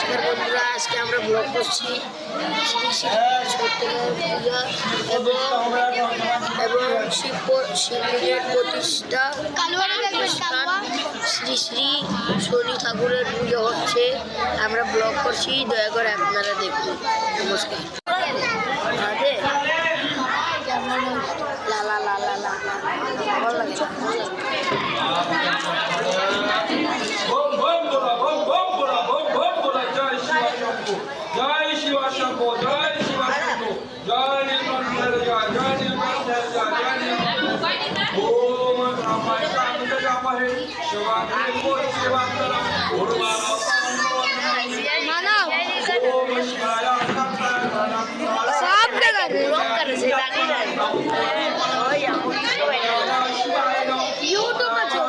নমস্কার বন্ধুরা, আজকে আমরা ব্লগ করছি শ্রী শ্রী সত্যনারায়ণ পূজা এবং শিবলিঙ্গের প্রতিষ্ঠা অনুষ্ঠান শ্রী শ্রী শনি ঠাকুরের পুজো হচ্ছে। আমরা ব্লগ করছি, দয়া করে আপনারা দেখুন। নমস্কার। লা লা লা লা লা ভালো লাগছে। जय शिवा शंभो जय शिवा शंभो जय नीलकंठेर जय जय नीलकंठेर जय ओम रामाय कांत जापहे शिवाग्रे कोर शिवांतरा उर्वारा ओम शिवाय सब जगह ब्लॉग कर से जानी रहे यूट्यूब पे जो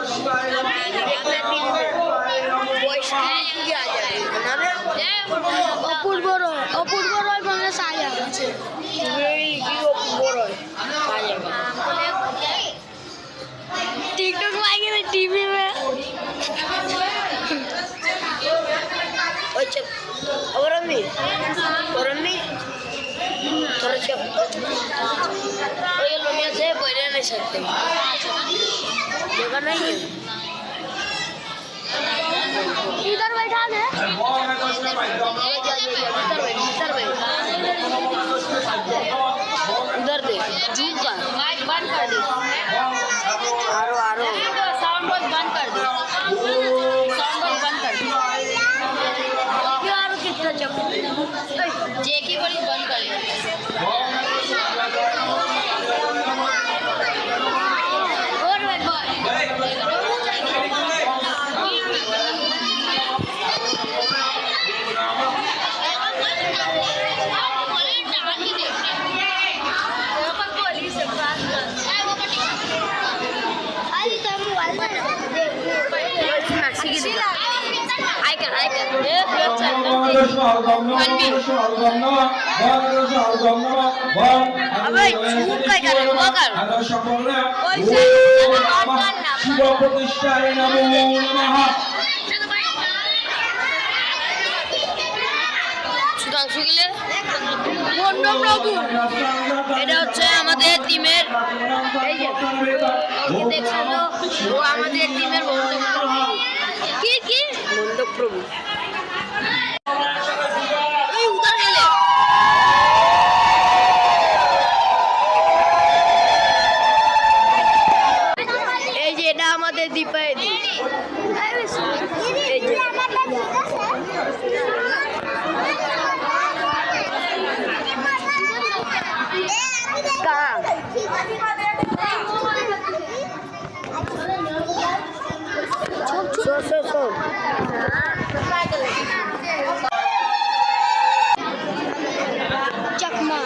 वॉइस की आ जाए অপূর্ব রয় বললে সাজা আছে टिकटॉक में आएंगे टीवी में और अम्मी थोड़ा चुप ये लोग से बोल नहीं सकते जगह नहीं है इधर बैठा दे इधर दे जूम कर माइक बंद कर दे आरो साउंड बॉक्स बंद कर दे साउंड बॉक्स बंद कर दे यार कितना चप जेकी बड़ी बंद कर दे और प्रतिष्ठाय नमो नमः। প্রভু এটা হচ্ছে আমাদের টিমের দেখছেন তো আমাদের টিমের কি মণ্ডপ প্রভু এই যে এটা আমাদের দীপায় चकमा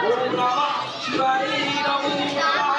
ओम नमः शिवाय नमो नमः।